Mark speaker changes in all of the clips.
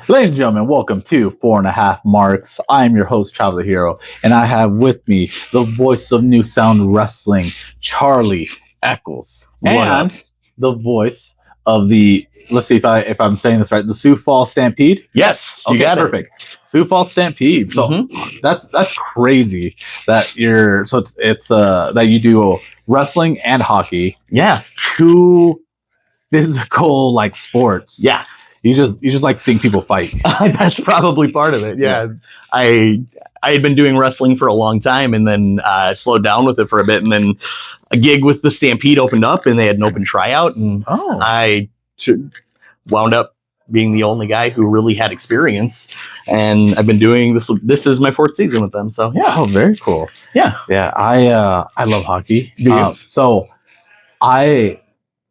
Speaker 1: Ladies and gentlemen, welcome to 4.5 Marks. I am your host, Traveler Hero, and I have with me the voice of New Sound Wrestling, Charlie Eccles, and the voice of the, let's see if I'm saying this right, the Sioux Falls Stampede.
Speaker 2: Yes, you got
Speaker 1: perfect. It. Sioux Falls Stampede. So that's crazy that it's that you do wrestling and hockey.
Speaker 2: Yeah,
Speaker 1: two physical like sports.
Speaker 2: Yeah.
Speaker 1: You just like seeing people fight.
Speaker 2: That's probably part of it. Yeah. I had been doing wrestling for a long time and then slowed down with it for a bit. And then a gig with the Stampede opened up and they had an open tryout. And I wound up being the only guy who really had experience. And I've been doing this. This is my 4th season with them. So, yeah.
Speaker 1: Oh, very cool.
Speaker 2: Yeah.
Speaker 1: Yeah. I love hockey.
Speaker 2: Do you?
Speaker 1: So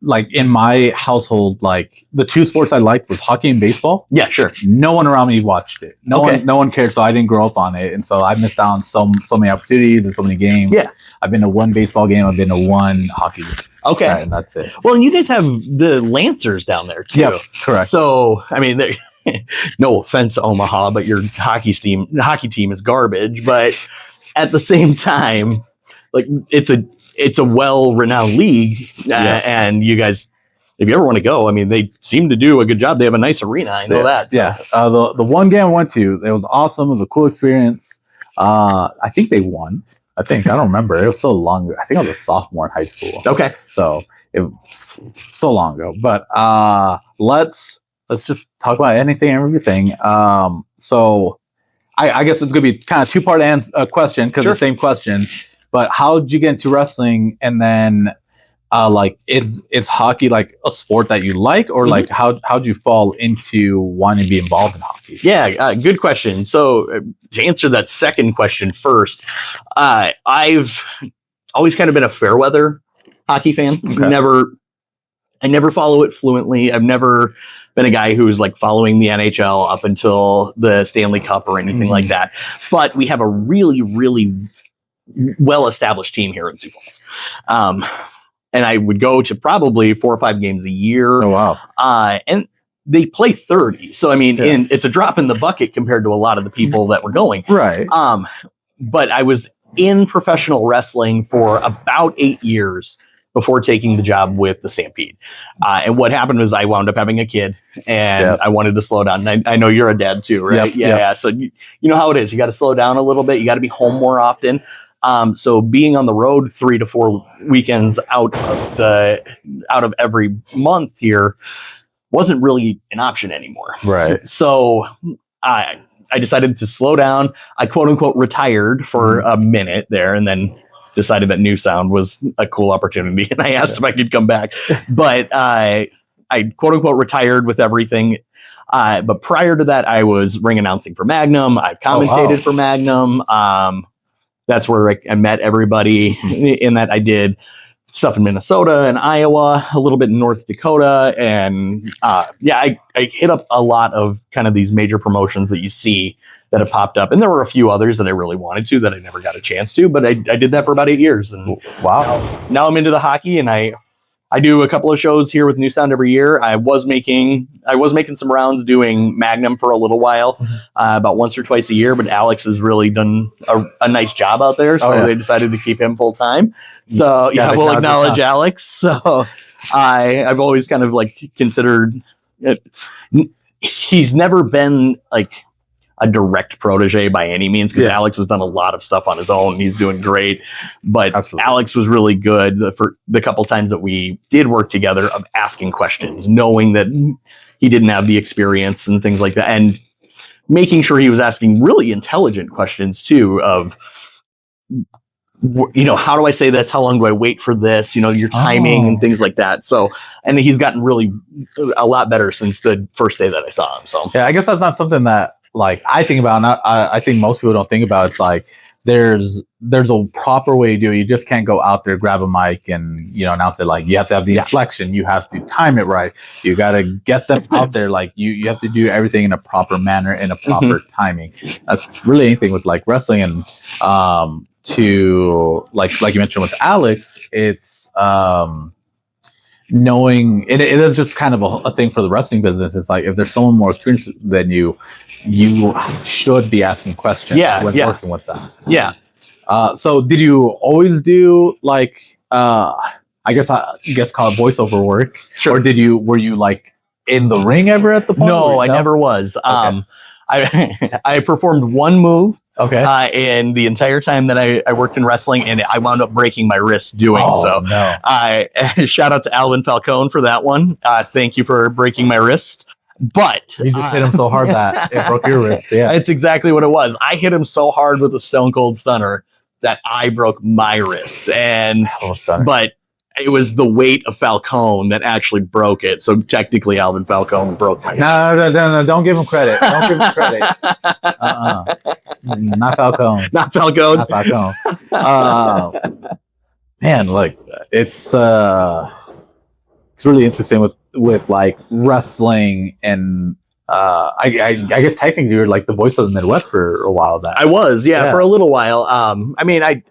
Speaker 1: like in my household, like the 2 sports I liked was hockey and baseball.
Speaker 2: Yeah, sure.
Speaker 1: No one around me watched it. No one cared. So I didn't grow up on it. And so I missed out on so many opportunities and so many games.
Speaker 2: Yeah.
Speaker 1: I've been to 1 baseball game. I've been to 1 hockey game.
Speaker 2: Okay.
Speaker 1: Right, and that's it.
Speaker 2: Well, and you guys have the Lancers down there too.
Speaker 1: Yeah, correct.
Speaker 2: So, I mean, no offense, Omaha, but your hockey team is garbage. But at the same time, like it's a well-renowned league, and you guys, if you ever want to go, I mean, they seem to do a good job. They have a nice arena. I know that. So.
Speaker 1: Yeah. The 1 game I went to, it was awesome. It was a cool experience. I think they won. I don't remember. It was so long ago. I think I was a sophomore in high school.
Speaker 2: Okay.
Speaker 1: So it was so long ago. But let's just talk about anything and everything. So I guess it's gonna be kind of 2-part question because the same question. But how did you get into wrestling? And then like is hockey like a sport that you like, or like how'd you fall into wanting to be involved in hockey?
Speaker 2: Yeah, good question. So to answer that second question first, I've always kind of been a fair weather hockey fan.
Speaker 1: Okay.
Speaker 2: I never follow it fluently. I've never been a guy who's like following the NHL up until the Stanley Cup or anything like that. But we have a really, really well-established team here in Sioux Falls. And I would go to probably 4 or 5 games a year.
Speaker 1: Oh, wow.
Speaker 2: And they play 30. So, I mean, it's a drop in the bucket compared to a lot of the people that were going.
Speaker 1: Right.
Speaker 2: But I was in professional wrestling for about 8 years before taking the job with the Stampede. And what happened was I wound up having a kid and I wanted to slow down. And I know you're a dad too, right? Yeah. So you know how it is. You got to slow down a little bit. You got to be home more often. So being on the road 3 to 4 weekends out of every month here wasn't really an option anymore.
Speaker 1: Right.
Speaker 2: So I decided to slow down. I quote unquote retired for a minute there and then decided that New Sound was a cool opportunity. And I asked if I could come back, but I quote unquote retired with everything. But prior to that, I was ring announcing for Magnum. I've commentated for Magnum. That's where I met everybody in that. I did stuff in Minnesota and Iowa, a little bit in North Dakota. And I hit up a lot of kind of these major promotions that you see that have popped up. And there were a few others that I really wanted to that I never got a chance to, but I did that for about 8 years. And now I'm into the hockey and I do a couple of shows here with New Sound every year. I was making some rounds doing Magnum for a little while, about once or twice a year, but Alex has really done a nice job out there. So they decided to keep him full time. So we'll acknowledge Alex. So I've always kind of like considered it. He's never been like a direct protege by any means because Alex has done a lot of stuff on his own and he's doing great. But Alex was really good for the couple times that we did work together of asking questions, knowing that he didn't have the experience and things like that. And making sure he was asking really intelligent questions too of, how do I say this? How long do I wait for this? Your timing and things like that. So, and he's gotten really a lot better since the first day that I saw him. So,
Speaker 1: yeah, I guess that's not something that like I think about, and I think most people don't think about. It's like there's a proper way to do it. You just can't go out there, grab a mic, and announce it. Like you have to have the inflection. You have to time it right. You got to get them out there. Like you have to do everything in a proper manner, in a proper timing. That's really anything with like wrestling and to like you mentioned with Alex. It's knowing it is just kind of a thing for the wrestling business. It's like if there's someone more experienced than you should be asking questions when working with them.
Speaker 2: Yeah.
Speaker 1: So did you always do like I guess call it voiceover work?
Speaker 2: Sure.
Speaker 1: Or were you like in the ring ever at the point?
Speaker 2: No, I never was. Okay. I performed one move in the entire time that I worked in wrestling, and I wound up breaking my wrist doing so. No. Shout out to Alvin Falcone for that one. Thank you for breaking my wrist. But
Speaker 1: you just hit him so hard that it broke your wrist. Yeah,
Speaker 2: it's exactly what it was. I hit him so hard with a Stone Cold Stunner that I broke my wrist, but it was the weight of Falcone that actually broke it. So technically, Alvin Falcone broke my wrist.
Speaker 1: No. Don't give him credit. Don't give him credit. Not Falcone.
Speaker 2: Not Falcone.
Speaker 1: Not Falcone. Man, like it's really interesting with like wrestling and I guess technically you're like the voice of the Midwest for a while.
Speaker 2: I was, for a little while. I mean, I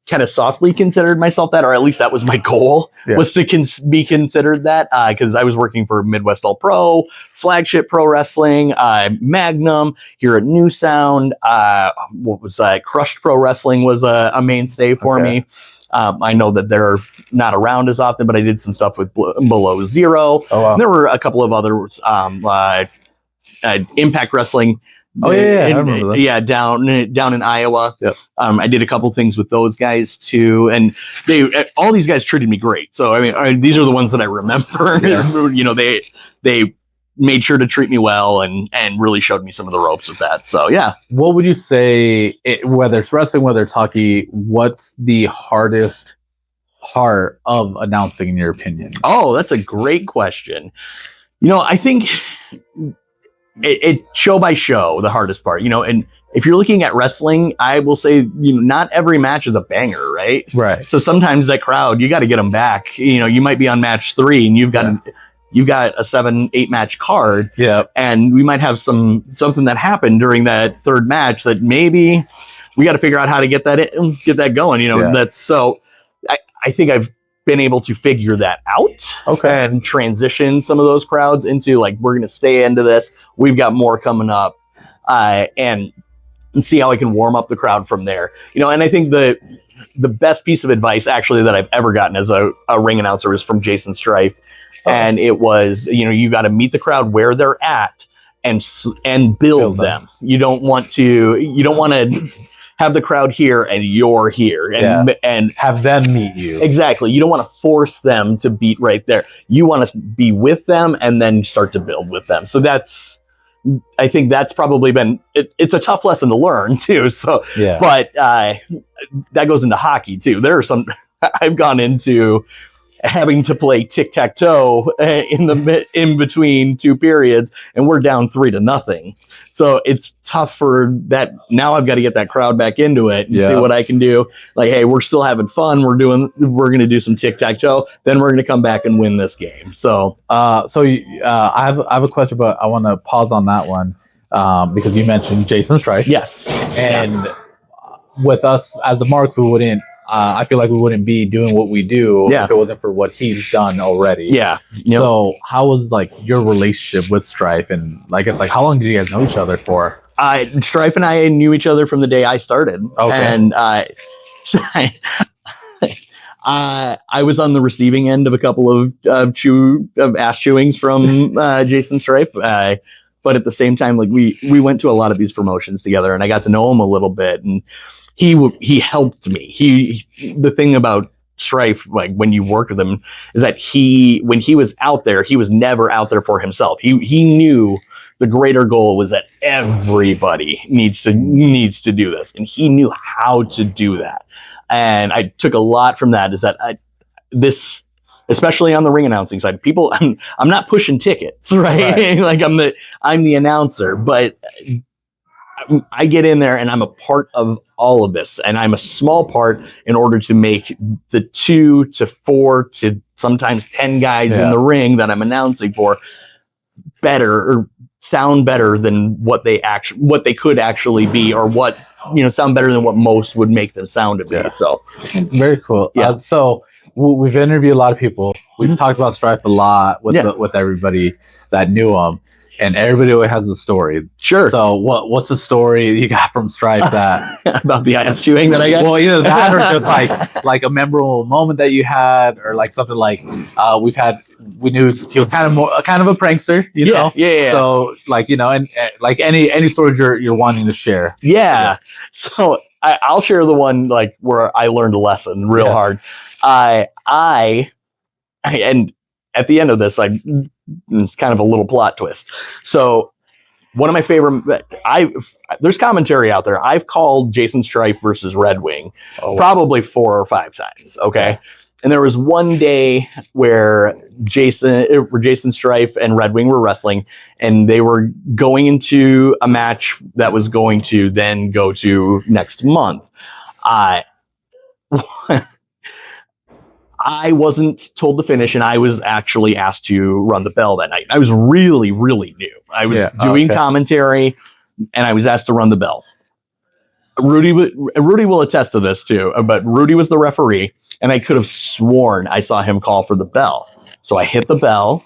Speaker 2: kind of softly considered myself that, or at least that was my goal, was to be considered that, because I was working for Midwest All Pro, Flagship Pro Wrestling, Magnum here at New Sound. What was Crushed Pro Wrestling was a mainstay for me. I know that they're not around as often, but I did some stuff with Below Zero. Oh, wow. There were a couple of others, Impact Wrestling.
Speaker 1: Oh yeah, I remember that.
Speaker 2: Yeah, down in Iowa. Yep. I did a couple things with those guys too, and all these guys treated me great. So I mean, these are the ones that I remember. Yeah. You know, they made sure to treat me well and really showed me some of the ropes with that. So yeah.
Speaker 1: What would you say, whether it's wrestling, whether it's hockey, what's the hardest part of announcing, in your opinion?
Speaker 2: Oh, that's a great question. You know, I think it show by show, the hardest part, you know, and if you're looking at wrestling, I will say, you know, not every match is a banger, right?
Speaker 1: Right.
Speaker 2: So sometimes that crowd, you got to get them back. You know, you might be on match 3 and you've got a 7-8 match card. Yeah. And we might have something that happened during that third match that maybe we got to figure out how to get that going. You know, that's so I think I've been able to figure that out and transition some of those crowds into like, we're going to stay into this. We've got more coming up, and see how I can warm up the crowd from there. You know, and I think the best piece of advice actually that I've ever gotten as a ring announcer was from Jason Strife. And it was, you know, you got to meet the crowd where they're at and build them. You don't want to have the crowd here and you're here and
Speaker 1: have them meet you.
Speaker 2: Exactly. You don't want to force them to beat right there. You want to be with them and then start to build with them. So I think that's probably been, it's a tough lesson to learn too. So, but that goes into hockey too. There are some, I've gone into having to play tic-tac-toe in between 2 periods, and we're down 3-0. So it's tough for that. Now I've got to get that crowd back into it and see what I can do. Like, hey, we're still having fun. We're going to do some tic-tac-toe. Then we're going to come back and win this game. So,
Speaker 1: I have a question, but I want to pause on that one because you mentioned Jason Strife.
Speaker 2: Yes,
Speaker 1: and with us as the Marks, we wouldn't. I feel like we wouldn't be doing what we do if it wasn't for what he's done already.
Speaker 2: Yeah.
Speaker 1: Yep. So how was like your relationship with Strife, and like it's like how long did you guys know each other for?
Speaker 2: Strife and I knew each other from the day I started. Okay. And I was on the receiving end of a couple of ass chewings from Jason Strife. But at the same time, like we went to a lot of these promotions together, and I got to know him a little bit, and he helped me. The thing about Strife, like when you worked with him, is that when he was out there, he was never out there for himself. He knew the greater goal was that everybody needs to do this, and he knew how to do that. And I took a lot from that. Is that this. Especially on the ring announcing side, people, I'm not pushing tickets, right? Like I'm the announcer, but I get in there and I'm a part of all of this, and I'm a small part in order to make the 2 to 4 to sometimes 10 guys in the ring that I'm announcing for better or sound better than what they could actually be, or what sound better than what most would make them sound to be.
Speaker 1: Yeah.
Speaker 2: So
Speaker 1: very cool.
Speaker 2: Yeah.
Speaker 1: So we've interviewed a lot of people. We've talked about Strife a lot with with everybody that knew him, and everybody always has a story.
Speaker 2: Sure.
Speaker 1: So what's the story you got from Strife that
Speaker 2: about the ass chewing that I got?
Speaker 1: Well, either that or just like a memorable moment that you had, or like something like we knew he was kind of a prankster, you know.
Speaker 2: Yeah.
Speaker 1: So like and like any stories you're wanting to share.
Speaker 2: Yeah. So I'll share the one like where I learned a lesson real hard. And at the end of this, it's kind of a little plot twist. So one of my favorite, there's commentary out there. I've called Jason Strife versus Red Wing probably 4 or 5 times. Okay. And there was one day where Jason Strife and Red Wing were wrestling, and they were going into a match that was going to then go to next month. I wasn't told the finish, and I was actually asked to run the bell that night. I was really, really new. I was doing commentary, and I was asked to run the bell. Rudy will attest to this too, but Rudy was the referee, and I could have sworn I saw him call for the bell. So I hit the bell,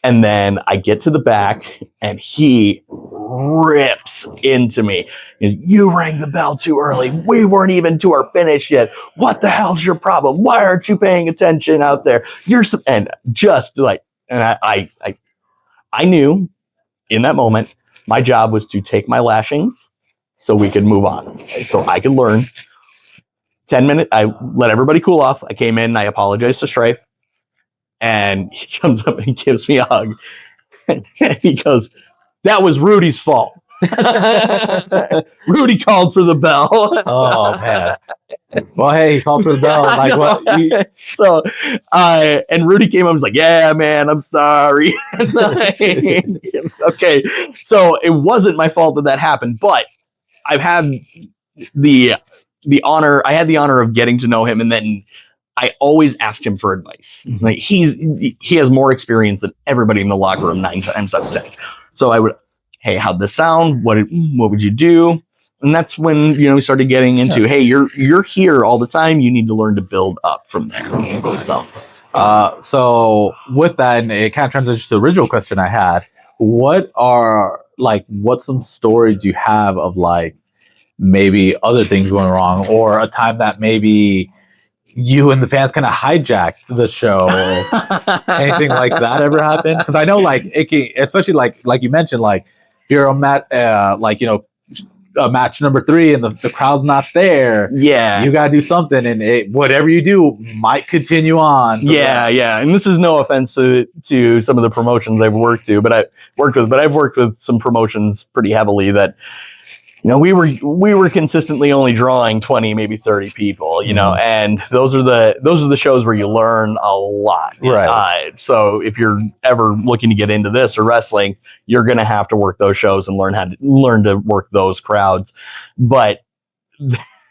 Speaker 2: and then I get to the back, and he rips into me. You rang the bell too early. We weren't even to our finish yet. What the hell's your problem? Why aren't you paying attention out there? And I knew in that moment my job was to take my lashings so we could move on, so I could learn. 10 minutes, I let everybody cool off. I came in, I apologized to Strife, and he comes up and he gives me a hug. And he goes, "That was Rudy's fault." Rudy called for the bell.
Speaker 1: Oh man. Well, hey, he called for the bell. Like what?
Speaker 2: So, and Rudy came up and was like, "Yeah, man, I'm sorry." Okay, so it wasn't my fault that happened, but I've had the honor. I had the honor of getting to know him, and then I always asked him for advice. Like he has more experience than everybody in the locker room 9 times out of 10. So I would, hey, how'd this sound? What would you do? And that's when we started getting into, hey, you're here all the time. You need to learn to build up from there.
Speaker 1: So with that, and it kind of transitions to the original question I had. What's some stories you have of like maybe other things going wrong, or a time that maybe you and the fans kind of hijacked the show? Anything like that ever happened? Because I know like it can, especially like you mentioned, like you're a match number 3 and the crowd's not there.
Speaker 2: Yeah,
Speaker 1: you gotta do something, and whatever you do might continue on.
Speaker 2: Yeah. And this is no offense to some of the promotions I've worked with, but I've worked with some promotions pretty heavily that we were consistently only drawing 20, maybe 30 people, and those are the shows where you learn a lot.
Speaker 1: Right.
Speaker 2: So if you're ever looking to get into this or wrestling, you're going to have to work those shows and learn to work those crowds. But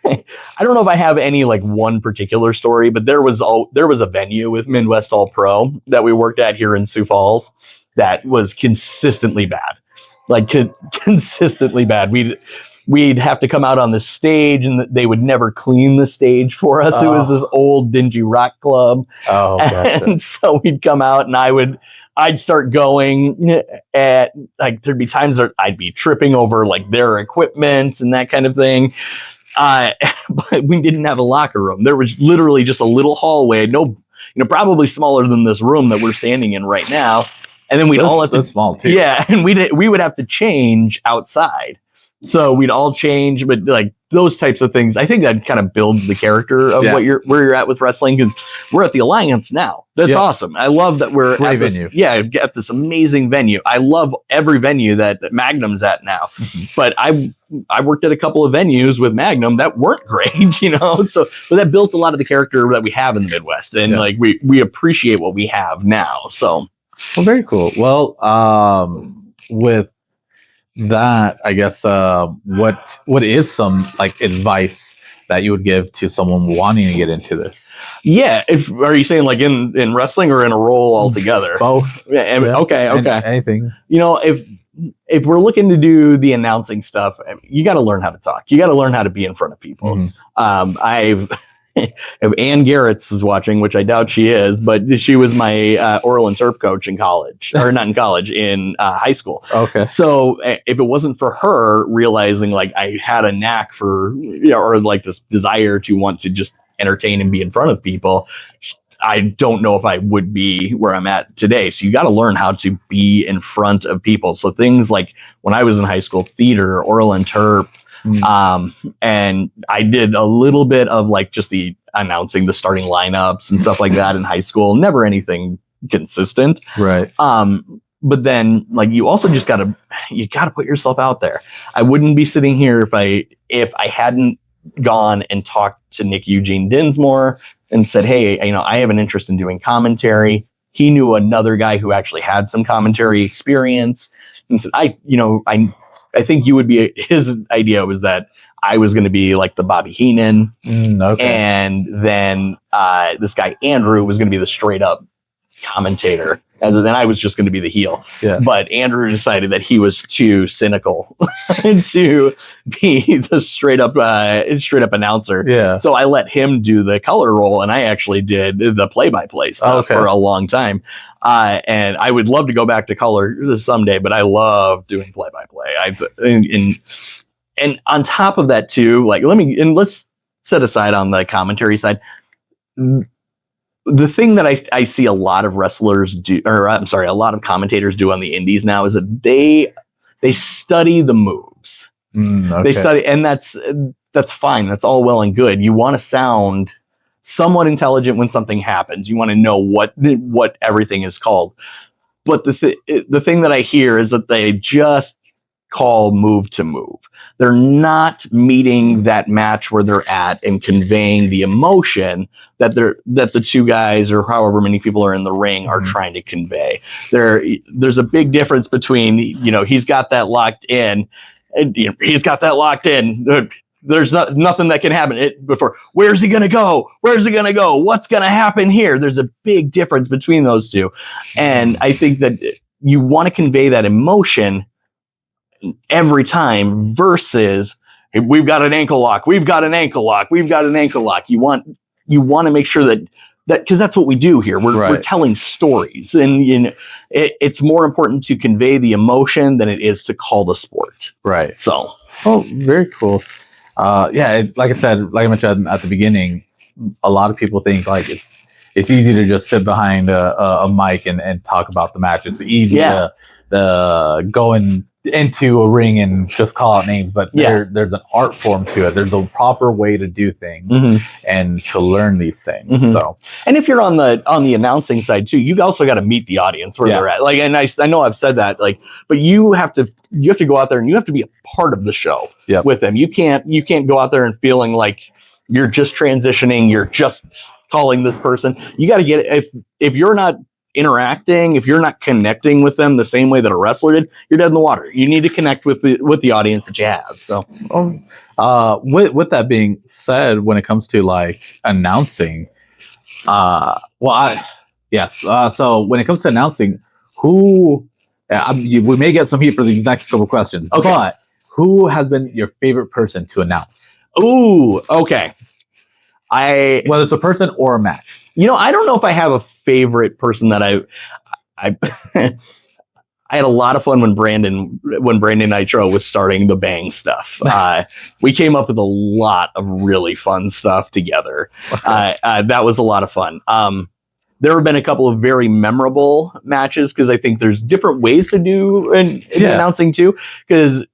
Speaker 2: I don't know if I have any like one particular story, but there was a venue with Midwest All Pro that we worked at here in Sioux Falls that was consistently bad. Like consistently bad. We'd have to come out on the stage, and they would never clean the sage for us. It was this old dingy rock club.
Speaker 1: Oh, gotcha.
Speaker 2: And so we'd come out, and I'd start going at like there'd be times that I'd be tripping over like their equipment and that kind of thing. But we didn't have a locker room. There was literally just a little hallway, probably smaller than this room that we're standing in right now. And then we'd all have to
Speaker 1: small too.
Speaker 2: Yeah, and we would have to change outside. So we'd all change, but like those types of things, I think that kind of builds the character of where you're at with wrestling, because we're at the Alliance now. That's awesome. I love that we're
Speaker 1: great venue.
Speaker 2: At this amazing venue. I love every venue that Magnum's at now. But I worked at a couple of venues with Magnum that weren't great, So but that built a lot of the character that we have in the Midwest, and like we appreciate what we have now. So.
Speaker 1: Well, very cool. Well, with that, I guess what is some like advice that you would give to someone wanting to get into this?
Speaker 2: Yeah. Are you saying like in wrestling or in a role altogether?
Speaker 1: Both.
Speaker 2: Yeah,
Speaker 1: Yeah.
Speaker 2: okay.
Speaker 1: Anything.
Speaker 2: You know, if we're looking to do the announcing stuff, you got to learn how to talk. You got to learn how to be in front of people. If Ann Garrett's is watching, which I doubt she is, but she was my oral and turf coach in college, or not in college, in high school.
Speaker 1: Okay.
Speaker 2: So if it wasn't for her realizing like I had a knack for, or like this desire to want to just entertain and be in front of people, I don't know if I would be where I'm at today. So you got to learn how to be in front of people. So things like when I was in high school, theater, oral and turf, and I did a little bit of like just the announcing the starting lineups and stuff like that in high school. Never anything consistent.
Speaker 1: Right.
Speaker 2: But then like you also just gotta put yourself out there. I wouldn't be sitting here if I hadn't gone and talked to Nick Eugene Dinsmore and said, hey, I have an interest in doing commentary. He knew another guy who actually had some commentary experience and said, I think you would be, his idea was that I was going to be like the Bobby Heenan.
Speaker 1: Okay.
Speaker 2: And then this guy, Andrew, was going to be the straight up commentator. And then I was just going to be the heel.
Speaker 1: Yeah.
Speaker 2: But Andrew decided that he was too cynical to be the straight up announcer.
Speaker 1: Yeah.
Speaker 2: So I let him do the color role, and I actually did the play-by-play stuff for a long time. And I would love to go back to color someday, but I love doing play-by-play. And on top of that too, like let's set aside on the commentary side. The thing that I see a lot of wrestlers do, or I'm sorry, a lot of commentators do on the indies now is that they study the moves.
Speaker 1: Okay.
Speaker 2: They study, and that's fine. That's all well and good. You want to sound somewhat intelligent when something happens. You want to know what everything is called. But the thing that I hear is that they just call move to move. They're not meeting that match where they're at and conveying the emotion that the two guys or however many people are in the ring are trying to convey. There's a big difference between, he's got that locked in, and he's got that locked in. There's nothing that can happen before. Where's he going to go? Where's he going to go? What's going to happen here? There's a big difference between those two. And I think that you want to convey that emotion every time versus we've got an ankle lock. We've got an ankle lock. We've got an ankle lock. You want to make sure that because that's what we do here. We're telling stories, and it's more important to convey the emotion than it is to call the sport. Right. So,
Speaker 1: very cool. Like I said, like I mentioned at the beginning, a lot of people think like it's easy to just sit behind a mic and talk about the match. It's easy to go into a ring and just call out names, but there's an art form to it. There's a proper way to do things and to learn these things. So,
Speaker 2: and if you're on the announcing side too, you also got to meet the audience where they're at. Like, and I know I've said that, like, but you have to go out there and you have to be a part of the show with them. You can't go out there and feeling like you're just transitioning. You're just calling this person. You got to get if you're not interacting, if you're not connecting with them the same way that a wrestler did, you're dead in the water. You need to connect with the audience that you have. So,
Speaker 1: with that being said, when it comes to like announcing, so when it comes to announcing, who we may get some heat for these next couple questions, but who has been your favorite person to announce?
Speaker 2: Ooh, okay.
Speaker 1: Whether it's a person or a match.
Speaker 2: I don't know if I have a favorite person that I had a lot of fun when Brandon Nitro was starting the Bang stuff. We came up with a lot of really fun stuff together. That was a lot of fun. There have been a couple of very memorable matches because I think there's different ways to do announcing too. Because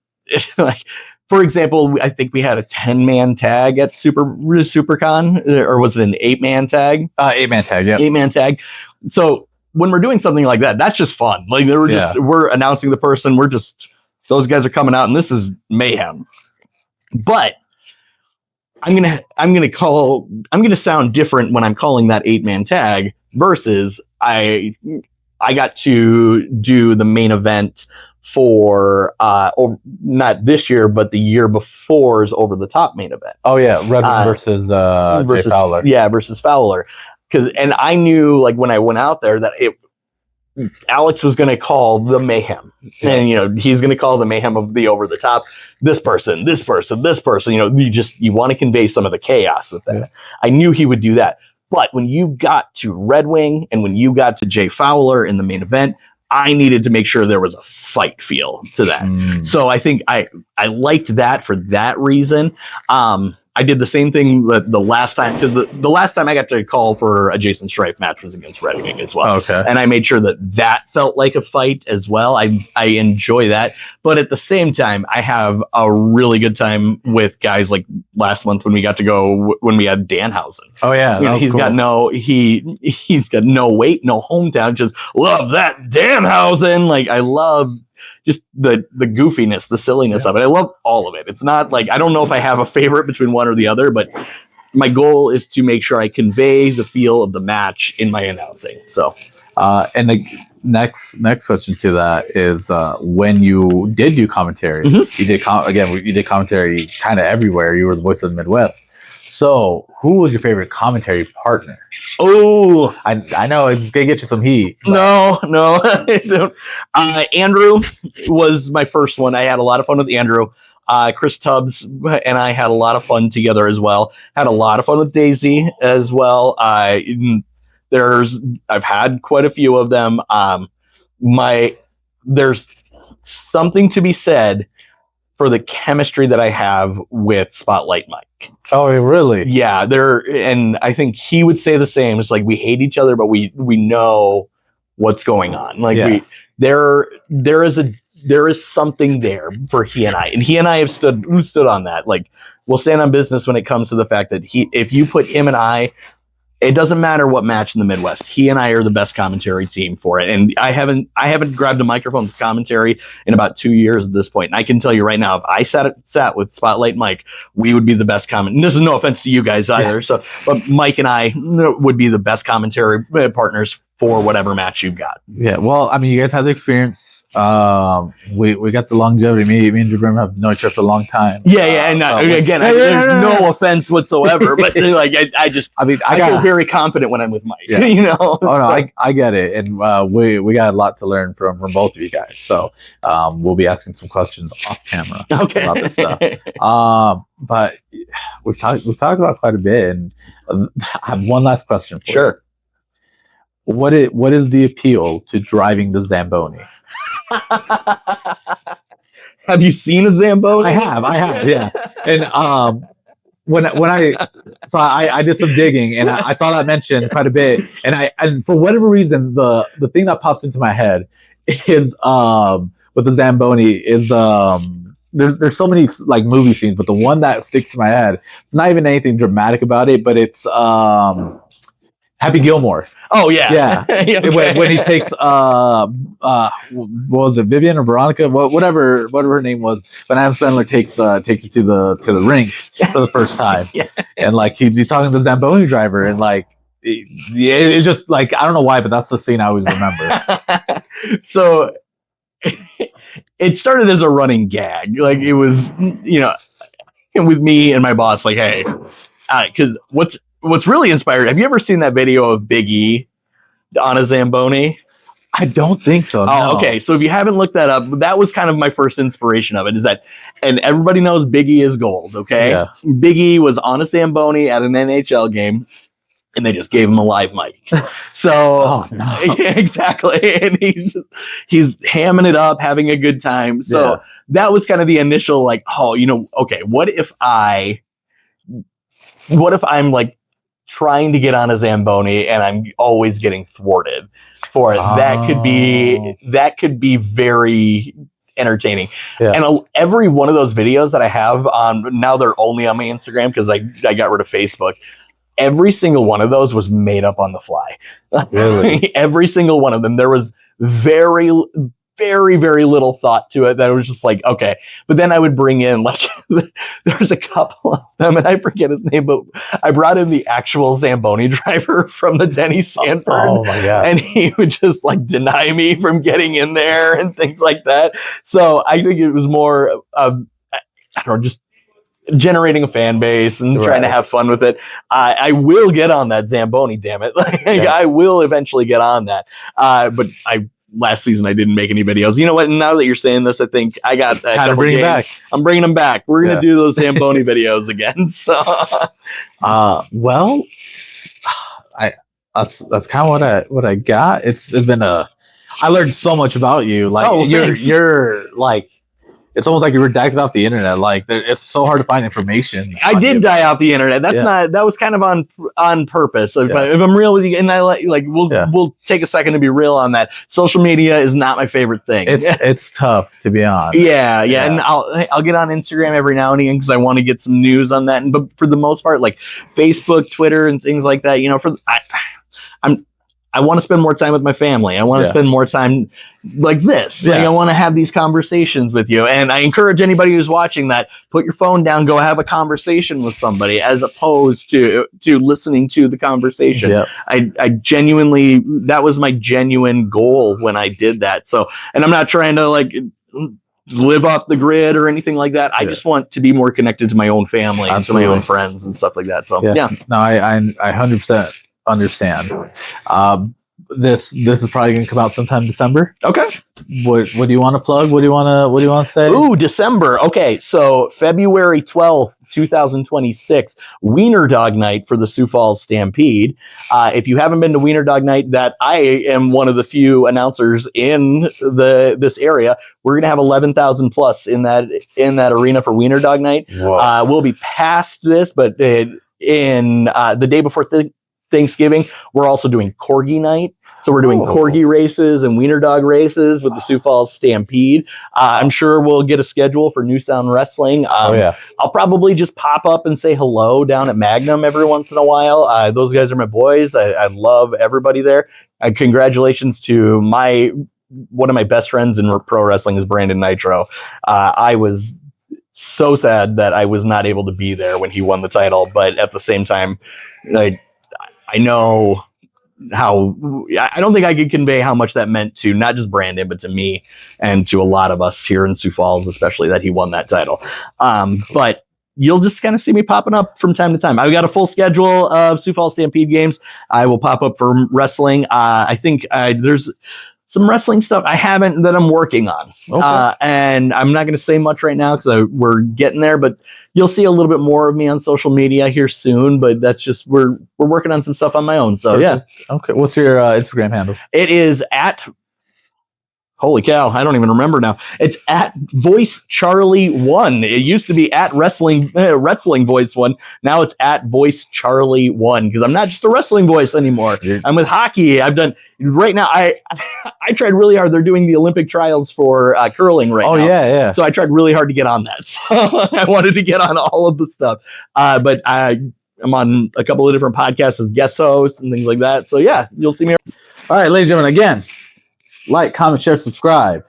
Speaker 2: like, for example, I think we had a 10-man tag at SuperCon, or was it an 8-man tag?
Speaker 1: 8-man tag, yeah.
Speaker 2: 8-man tag. So when we're doing something like that, that's just fun. Like we're announcing the person. Those guys are coming out, and this is mayhem. But I'm gonna sound different when I'm calling that 8-man tag versus I got to do the main event for not this year, but the year before's Over the Top main event.
Speaker 1: Oh yeah, Redmond versus Jay Fowler.
Speaker 2: Yeah, versus Fowler. And I knew like when I went out there that Alex was going to call the mayhem, and he's going to call the mayhem of the Over the Top. This person, this person, this person. You want to convey some of the chaos with that. Yeah. I knew he would do that. But when you got to Red Wing and when you got to Jay Fowler in the main event, I needed to make sure there was a fight feel to that. So I think I liked that for that reason. I did the same thing the last time, because the last time I got to call for a Jason Strife match was against Red Wing as well.
Speaker 1: Okay.
Speaker 2: And I made sure that felt like a fight as well. I enjoy that. But at the same time, I have a really good time with guys like last month when we got to go, when we had Danhausen.
Speaker 1: Oh yeah.
Speaker 2: He's got he's got no weight, no hometown. Just love that Danhausen. Like I love just the goofiness, the silliness of it. I love all of it. It's not like, I don't know if I have a favorite between one or the other, but my goal is to make sure I convey the feel of the match in my announcing. So,
Speaker 1: and the next question to that is, when you did do commentary, you did you did commentary kind of everywhere. You were the voice of the Midwest. So, who was your favorite commentary partner?
Speaker 2: Oh,
Speaker 1: I know it's gonna get you some heat.
Speaker 2: But. No. Andrew was my first one. I had a lot of fun with Andrew. Chris Tubbs and I had a lot of fun together as well. Had a lot of fun with Daisy as well. I've had quite a few of them. There's something to be said for the chemistry that I have with Spotlight Mike.
Speaker 1: Oh, really?
Speaker 2: Yeah, and I think he would say the same. It's like we hate each other, but we know what's going on. Like there is something there for he and I have stood on that. Like we'll stand on business when it comes to the fact that if you put him and I, it doesn't matter what match in the Midwest. He and I are the best commentary team for it. And I haven't grabbed a microphone with commentary in about 2 years at this point. And I can tell you right now, if I sat with Spotlight Mike, we would be the best comment. And this is no offense to you guys either. Yeah. So, but Mike and I would be the best commentary partners for whatever match you've got.
Speaker 1: Yeah. Well, I mean, you guys have the experience. We got the longevity. Me and Jabrim have known each other for a long time.
Speaker 2: And there's no offense whatsoever, but like I feel very confident when I'm with Mike.
Speaker 1: Yeah. I get it, and we got a lot to learn from both of you guys. So we'll be asking some questions off camera about this stuff. But we've talked about quite a bit, and I have one last question for you. What is the appeal to driving the Zamboni?
Speaker 2: Have you seen a Zamboni?
Speaker 1: I have, yeah. And when I did some digging, and I thought I mentioned quite a bit, and for whatever reason, the thing that pops into my head is with the Zamboni is there's so many like movie scenes, but the one that sticks to my head, it's not even anything dramatic about it, but it's Happy Gilmore.
Speaker 2: Oh yeah,
Speaker 1: okay. when he takes what was it, Vivian or Veronica, whatever her name was, when Adam Sandler takes her to the rinks for the first time, and like he's talking to the Zamboni driver, and like it just like I don't know why, but that's the scene I always remember.
Speaker 2: So it started as a running gag, like it was with me and my boss, like hey, because What's really inspired, have you ever seen that video of Big E on a Zamboni?
Speaker 1: I don't think so. No.
Speaker 2: Oh, okay. So if you haven't looked that up, that was kind of my first inspiration of it, is that, and everybody knows Big E is gold, okay? Yeah. Big E was on a Zamboni at an NHL game, and they just gave him a live mic. So, exactly. And he's hamming it up, having a good time. So that was kind of the initial, like, okay, what if I'm like, trying to get on a Zamboni and I'm always getting thwarted for it. That could be very entertaining. Yeah. And every one of those videos that I have on, now they're only on my Instagram because I got rid of Facebook. Every single one of those was made up on the fly.
Speaker 1: Really?
Speaker 2: Every single one of them. There was very very, very little thought to it that it was just like, okay. But then I would bring in like, there's a couple of them and I forget his name, but I brought in the actual Zamboni driver from the Denny Sanford.
Speaker 1: Oh my God.
Speaker 2: And he would just like deny me from getting in there and things like that. So I think it was more, I don't know, just generating a fan base and trying to have fun with it. I will get on that Zamboni, damn it. Like, I will eventually get on that. But last season I didn't make any videos. You know what? Now that you're saying this, I think I got
Speaker 1: kind of bring back.
Speaker 2: I'm bringing them back. We're gonna do those Zamboni videos again. So,
Speaker 1: well, that's kind of what I got. It's been I learned so much about you. Like you're like. It's almost like you were redacted off the internet. Like it's so hard to find information.
Speaker 2: I did die off the internet. That's not. That was kind of on purpose. So if I'm real with you, and I like we'll take a second to be real on that. Social media is not my favorite thing.
Speaker 1: It's tough, to be honest.
Speaker 2: Yeah. And I'll get on Instagram every now and again because I want to get some news on that. But for the most part, like Facebook, Twitter, and things like that, you know, I want to spend more time with my family. I want to spend more time like this. Like I want to have these conversations with you. And I encourage anybody who's watching that, put your phone down, go have a conversation with somebody as opposed to listening to the conversation. Yeah. I genuinely, that was my genuine goal when I did that. So, and I'm not trying to like live off the grid or anything like that. I just want to be more connected to my own family and to my own friends and stuff like that. So
Speaker 1: no, I 100% understand. This is probably gonna come out sometime December.
Speaker 2: Okay.
Speaker 1: What do you want to plug? What do you want to say?
Speaker 2: Ooh, December. Okay, so February 12th, 2026, Wiener Dog Night for the Sioux Falls Stampede. If you haven't been to Wiener Dog Night, that I am one of the few announcers in this area. We're gonna have 11,000 plus in that arena for Wiener Dog Night. We'll be past this, but in the day before Thanksgiving, we're also doing Corgi Night. So we're doing Corgi races and Wiener Dog races with the Sioux Falls Stampede. I'm sure we'll get a schedule for New Sound Wrestling. I'll probably just pop up and say hello down at Magnum every once in a while. Those guys are my boys. I love everybody there. Congratulations to one of my best friends in pro wrestling is Brandon Nitro. I was so sad that I was not able to be there when he won the title, but at the same time, I know how, I don't think I could convey how much that meant to not just Brandon, but to me and to a lot of us here in Sioux Falls, especially that he won that title. But you'll just kind of see me popping up from time to time. I've got a full schedule of Sioux Falls Stampede games. I will pop up for wrestling. I think there's some wrestling stuff I haven't that I'm working on. And I'm not going to say much right now because we're getting there, but you'll see a little bit more of me on social media here soon, but that's just, we're working on some stuff on my own. So yeah.
Speaker 1: Okay. What's your Instagram handle?
Speaker 2: It is holy cow, I don't even remember now. It's at Voice Charlie 1. It used to be at Wrestling Voice 1. Now it's at Voice Charlie 1 because I'm not just a wrestling voice anymore. I'm with hockey. I've done right now. I tried really hard. They're doing the Olympic trials for curling right now.
Speaker 1: Oh yeah.
Speaker 2: So I tried really hard to get on that. So I wanted to get on all of the stuff. But I'm on a couple of different podcasts as guest host and things like that. So yeah, you'll see me.
Speaker 1: All right, ladies and gentlemen, again. Like, comment, share, subscribe.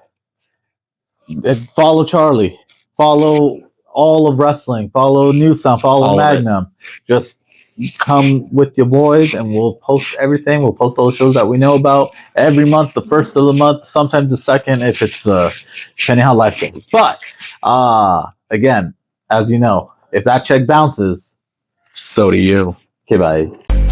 Speaker 1: And follow Charlie. Follow all of wrestling. Follow New Sound. Follow Magnum. Just come with your boys and we'll post everything. We'll post all the shows that we know about every month, the first of the month, sometimes the second if it's depending how life goes. But again, as you know, if that check bounces,
Speaker 2: so do you.
Speaker 1: Okay, bye.